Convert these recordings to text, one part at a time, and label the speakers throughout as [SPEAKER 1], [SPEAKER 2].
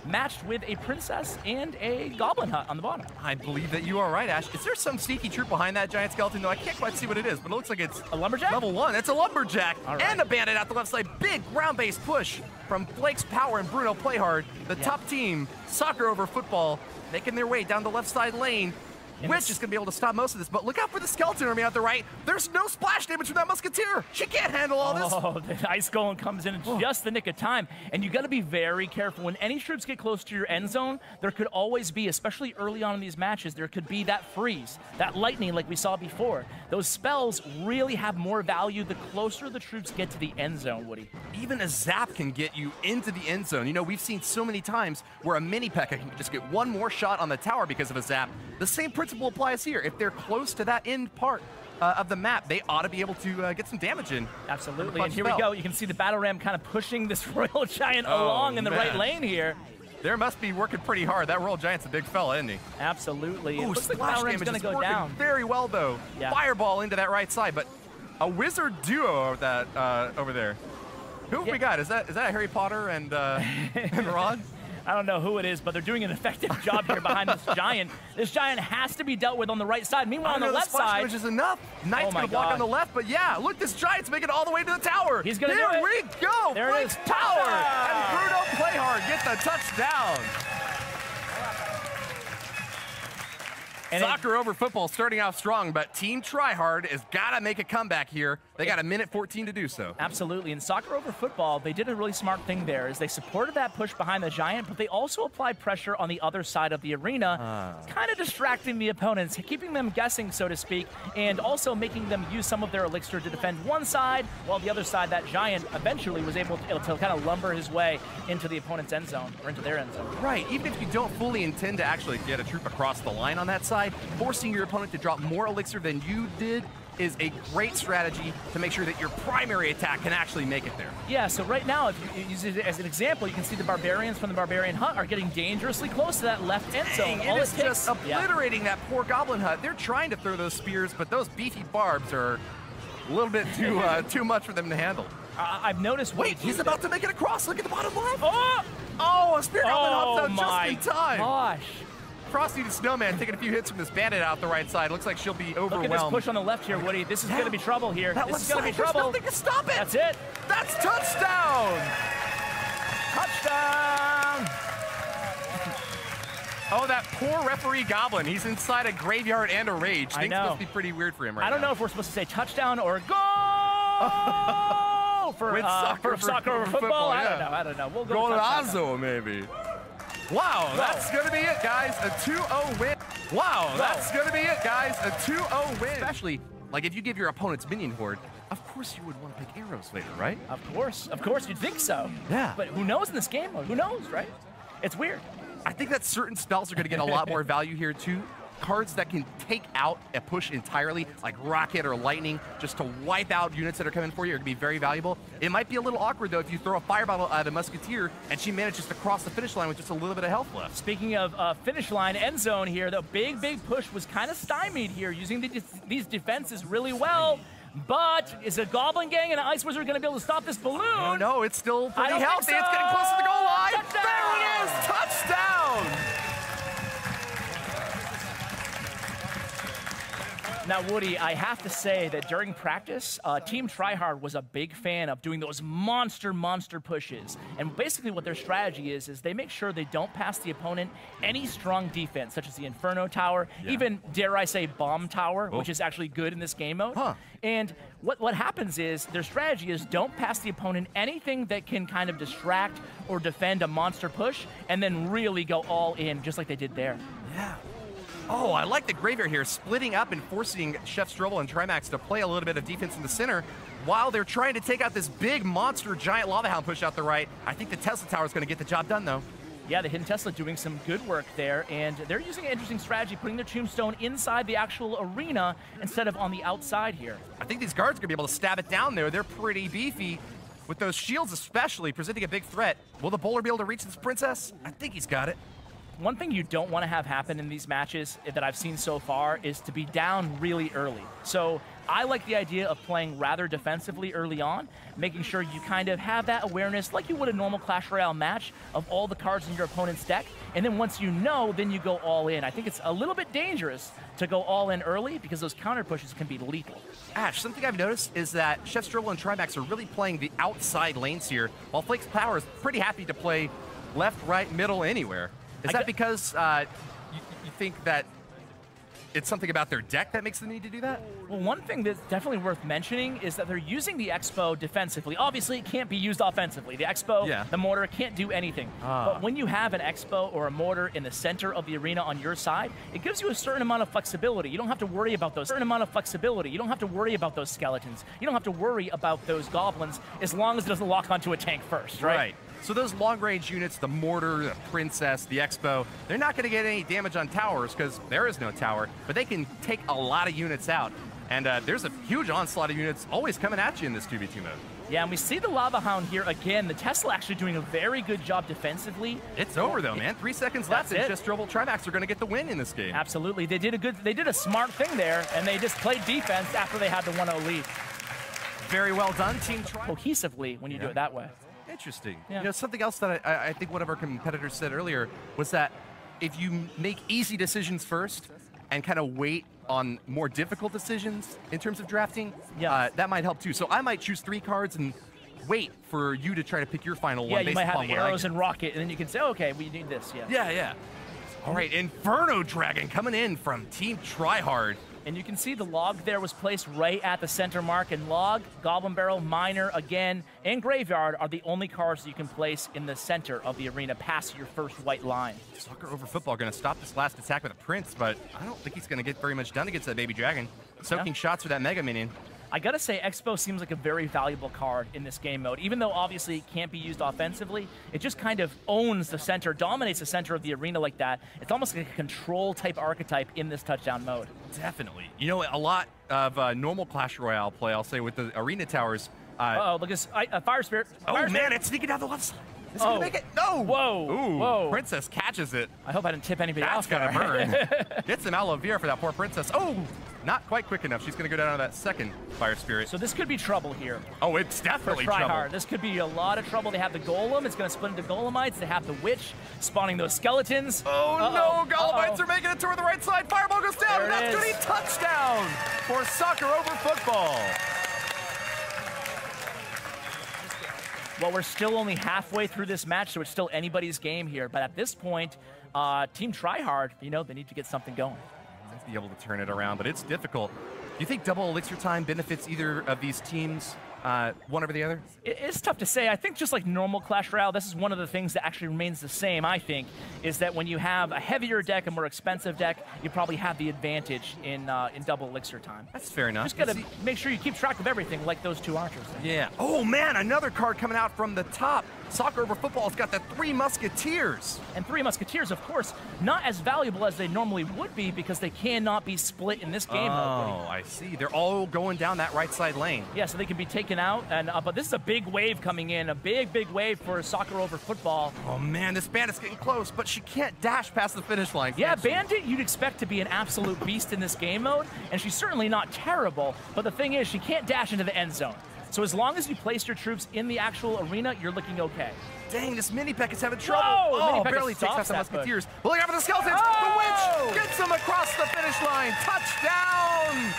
[SPEAKER 1] matched with a princess and a goblin hut on the bottom.
[SPEAKER 2] I believe that you are right, Ash. Is there some sneaky troop behind that giant skeleton, though? I can't quite see what it is, but it looks like it's
[SPEAKER 1] a lumberjack?
[SPEAKER 2] Level 1. It's a lumberjack
[SPEAKER 1] Right.
[SPEAKER 2] and a bandit out the left side. Big ground-based push from Flakes, Power, and Bruno Playhard. The top team, soccer over football, making their way down the left side lane. Witch is going to be able to stop most of this, but look out for the skeleton army out the right. There's no splash damage from that musketeer. She can't handle all this.
[SPEAKER 1] Oh, the ice golem comes in just the nick of time, and you got to be very careful. When any troops get close to your end zone, there could always be, especially early on in these matches, there could be that freeze, that lightning like we saw before. Those spells really have more value the closer the troops get to the end zone, Woody.
[SPEAKER 2] Even a zap can get you into the end zone. You know, we've seen so many times where a mini P.E.K.K.A. can just get one more shot on the tower because of a zap. The same principle applies here. If they're close to that end part of the map, they ought to be able to get some damage in.
[SPEAKER 1] Absolutely, and here we go. You can see the battle ram kind of pushing this Royal Giant along in the right lane here.
[SPEAKER 2] There must be working pretty hard. That Royal Giant's a big fella, isn't he?
[SPEAKER 1] Absolutely.
[SPEAKER 2] Ooh,
[SPEAKER 1] looks like
[SPEAKER 2] splash
[SPEAKER 1] battle ram's
[SPEAKER 2] damage
[SPEAKER 1] going to
[SPEAKER 2] is
[SPEAKER 1] go
[SPEAKER 2] working
[SPEAKER 1] down.
[SPEAKER 2] very well, though.
[SPEAKER 1] Yeah.
[SPEAKER 2] Fireball into that right side, but a wizard duo of that over there. Who have we got? Is that Harry Potter and Ron?
[SPEAKER 1] I don't know who it is, but they're doing an effective job here behind this giant. This giant has to be dealt with on the right side. Meanwhile, on the left side,
[SPEAKER 2] which is enough. Knight's gonna block on the left, but yeah, look, this giant's making it all the way to the tower.
[SPEAKER 1] He's gonna do it.
[SPEAKER 2] There we go.
[SPEAKER 1] There it is.
[SPEAKER 2] Power and Bruno Playhard get the touchdown. And soccer over football starting off strong, but Team Tryhard has got to make a comeback here. They got a minute 14 to do so.
[SPEAKER 1] Absolutely. In soccer over football, they did a really smart thing there is they supported that push behind the giant, but they also applied pressure on the other side of the arena, kind of distracting the opponents, keeping them guessing, so to speak, and also making them use some of their elixir to defend one side, while the other side, that giant, eventually was able to kind of lumber his way into the opponent's end zone, or into their end zone.
[SPEAKER 2] Right. Even if you don't fully intend to actually get a troop across the line on that side, forcing your opponent to drop more elixir than you did is a great strategy to make sure that your primary attack can actually make it there.
[SPEAKER 1] Yeah, so right now, if you use it as an example, you can see the barbarians from the barbarian hut are getting dangerously close to that left end zone.
[SPEAKER 2] It is just obliterating that poor goblin hut. They're trying to throw those spears, but those beefy barbs are a little bit too much for them to handle.
[SPEAKER 1] I've noticed.
[SPEAKER 2] Wait, he's about to make it across. Look at the bottom left. Oh, a spear goblin hops out just in time.
[SPEAKER 1] Gosh.
[SPEAKER 2] Frosty the Snowman taking a few hits from this bandit out the right side. Looks like she'll be overwhelmed.
[SPEAKER 1] Look at this push on the left here, Woody. This is going to be trouble here. This is going to be trouble.
[SPEAKER 2] There's nothing to stop it.
[SPEAKER 1] That's it.
[SPEAKER 2] That's touchdown.
[SPEAKER 1] Touchdown.
[SPEAKER 2] Oh, that poor referee Goblin. He's inside a graveyard and a rage.
[SPEAKER 1] I know.
[SPEAKER 2] Things must be pretty weird for him right now.
[SPEAKER 1] I don't know if we're supposed to say touchdown or goal for soccer over football.
[SPEAKER 2] Yeah.
[SPEAKER 1] I don't know. We'll go
[SPEAKER 2] Golazo, maybe. Wow, that's going to be it, guys. A 2-0 win. Wow, that's going to be it, guys. A 2-0 win. Especially, like, if you give your opponent's minion horde, of course you would want to pick arrows later, right?
[SPEAKER 1] Of course, you'd think so.
[SPEAKER 2] Yeah.
[SPEAKER 1] But who knows in this game? Who knows, right? It's weird.
[SPEAKER 2] I think that certain spells are going to get a lot more value here, too. Cards that can take out a push entirely, like Rocket or Lightning, just to wipe out units that are coming for you, are going to be very valuable. It might be a little awkward, though, if you throw a fireball at a Musketeer and she manages to cross the finish line with just a little bit of health left.
[SPEAKER 1] Speaking of finish line, end zone here, the big push was kind of stymied here, using these defenses really well. But is a Goblin Gang and an Ice Wizard going to be able to stop this balloon?
[SPEAKER 2] No, it's still pretty healthy. So. It's getting close to the goal line. Touchdown! There it is! Touchdown!
[SPEAKER 1] Now, Woody, I have to say that during practice, Team Tryhard was a big fan of doing those monster pushes. And basically what their strategy is they make sure they don't pass the opponent any strong defense, such as the Inferno Tower, even, dare I say, Bomb Tower, which is actually good in this game mode. And what happens is their strategy is don't pass the opponent anything that can kind of distract or defend a monster push, and then really go all in, just like they did there.
[SPEAKER 2] Yeah. Oh, I like the graveyard here, splitting up and forcing Chefstrobel and Trymacs to play a little bit of defense in the center while they're trying to take out this big monster giant lava hound push out the right. I think the Tesla Tower is going to get the job done, though.
[SPEAKER 1] Yeah, the Hidden Tesla doing some good work there, and they're using an interesting strategy, putting their Tombstone inside the actual arena instead of on the outside here.
[SPEAKER 2] I think these guards are going to be able to stab it down there. They're pretty beefy, with those shields especially, presenting a big threat. Will the bowler be able to reach this princess? I think he's got it.
[SPEAKER 1] One thing you don't want to have happen in these matches that I've seen so far is to be down really early. So I like the idea of playing rather defensively early on, making sure you kind of have that awareness like you would a normal Clash Royale match of all the cards in your opponent's deck, and then once you know, then you go all in. I think it's a little bit dangerous to go all in early because those counter pushes can be lethal.
[SPEAKER 2] Ash, something I've noticed is that Chefstrobel and Trymacs are really playing the outside lanes here, while Flakes Power is pretty happy to play left, right, middle, anywhere. Is that because you think that it's something about their deck that makes them need to do that?
[SPEAKER 1] Well, one thing that's definitely worth mentioning is that they're using the Expo defensively. Obviously, it can't be used offensively. The Expo, the mortar, can't do anything. But when you have an Expo or a mortar in the center of the arena on your side, it gives you a certain amount of flexibility. You don't have to worry about those. You don't have to worry about those skeletons. You don't have to worry about those goblins as long as it doesn't lock onto a tank first, right?
[SPEAKER 2] So those long-range units, the Mortar, the Princess, the Expo, they're not going to get any damage on towers because there is no tower, but they can take a lot of units out. And there's a huge onslaught of units always coming at you in this 2v2 mode.
[SPEAKER 1] Yeah, and we see the Lava Hound here again. The Tesla actually doing a very good job defensively.
[SPEAKER 2] It's over though, man. 3 seconds left, and Chefstrobel Trymacs are going to get the win in this game.
[SPEAKER 1] Absolutely, they did a smart thing there, and they just played defense after they had the 1-0 lead.
[SPEAKER 2] Very well done, Team Try.
[SPEAKER 1] Cohesively when you do it that way.
[SPEAKER 2] Interesting. You know, something else that I think one of our competitors said earlier was that if you make easy decisions first and kind of wait on more difficult decisions in terms of drafting, that might help too. So I might choose 3 cards and wait for you to try to pick your final one.
[SPEAKER 1] Yeah, you might have the arrows and rocket, and then you can say, okay, we need this.
[SPEAKER 2] Yeah. All right, Inferno Dragon coming in from Team Tryhard.
[SPEAKER 1] And you can see the log there was placed right at the center mark, and log, Goblin Barrel, Miner, again, and Graveyard are the only cards that you can place in the center of the arena past your first white line.
[SPEAKER 2] Soccer over Football going to stop this last attack with a Prince, but I don't think he's going to get very much done against that Baby Dragon. Soaking shots for that Mega Minion.
[SPEAKER 1] I gotta say, Expo seems like a very valuable card in this game mode. Even though obviously it can't be used offensively, it just kind of owns the center, dominates the center of the arena like that. It's almost like a control type archetype in this touchdown mode.
[SPEAKER 2] Definitely. You know, a lot of normal Clash Royale play, I'll say, with the arena towers.
[SPEAKER 1] Uh-oh, look at Fire Spirit.
[SPEAKER 2] Fire Spirit. It's sneaking down the left side. Is it gonna make it? No!
[SPEAKER 1] Whoa!
[SPEAKER 2] Ooh,
[SPEAKER 1] whoa.
[SPEAKER 2] Princess catches it.
[SPEAKER 1] I hope I didn't tip anybody off.
[SPEAKER 2] That's gonna burn. Get some aloe vera for that poor Princess. Oh! Not quite quick enough. She's gonna go down to that second Fire Spirit.
[SPEAKER 1] So this could be trouble here.
[SPEAKER 2] Oh, it's definitely trouble.
[SPEAKER 1] Tryhard. This could be a lot of trouble. They have the Golem. It's gonna split into Golemites. They have the Witch spawning those skeletons.
[SPEAKER 2] Oh no! Golemites are making it toward the right side. Fireball goes down.
[SPEAKER 1] There
[SPEAKER 2] That's gonna be touchdown for Soccer over Football.
[SPEAKER 1] Well, we're still only halfway through this match, so it's still anybody's game here. But at this point, Team Tryhard, you know, they need to get something going.
[SPEAKER 2] Be able to turn it around, but it's difficult. Do you think double elixir time benefits either of these teams, one over the other?
[SPEAKER 1] It's tough to say. I think just like normal Clash Royale, this is one of the things that actually remains the same, I think, is that when you have a heavier deck, a more expensive deck, you probably have the advantage in double elixir time.
[SPEAKER 2] That's fair enough.
[SPEAKER 1] Just gotta make sure you keep track of everything like those 2 archers.
[SPEAKER 2] Yeah. Oh man, another card coming out from the top. Soccer over Football has got the 3 Musketeers.
[SPEAKER 1] And 3 Musketeers, of course, not as valuable as they normally would be because they cannot be split in this game mode.
[SPEAKER 2] Oh, I see. They're all going down that right side lane.
[SPEAKER 1] Yeah, so they can be taken out. And but this is a big wave coming in, a big wave for Soccer over Football.
[SPEAKER 2] Oh man, this Bandit's getting close, but she can't dash past the finish line.
[SPEAKER 1] Yeah, Bandit, you'd expect to be an absolute beast in this game mode, and she's certainly not terrible. But the thing is, she can't dash into the end zone. So as long as you place your troops in the actual arena, you're looking okay.
[SPEAKER 2] Dang, this Mini-Peck is having trouble.
[SPEAKER 1] Oh,
[SPEAKER 2] barely takes out the Musketeers. But look out for the skeletons. The Witch gets them across the finish line. Touchdown,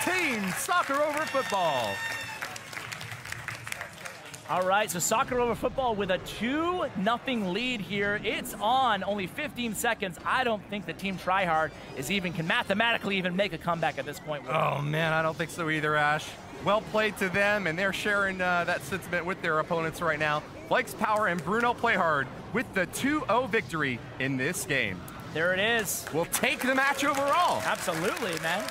[SPEAKER 2] Team Soccer over Football.
[SPEAKER 1] All right, so Soccer over Football with a 2-0 lead here. It's on, only 15 seconds. I don't think that Team Tryhard can mathematically even make a comeback at this point.
[SPEAKER 2] Oh man, I don't think so either, Ash. Well played to them, and they're sharing that sentiment with their opponents right now. Flakes Power and Bruno Playhard with the 2-0 victory in this game.
[SPEAKER 1] There it is.
[SPEAKER 2] We'll take the match overall.
[SPEAKER 1] Absolutely, man.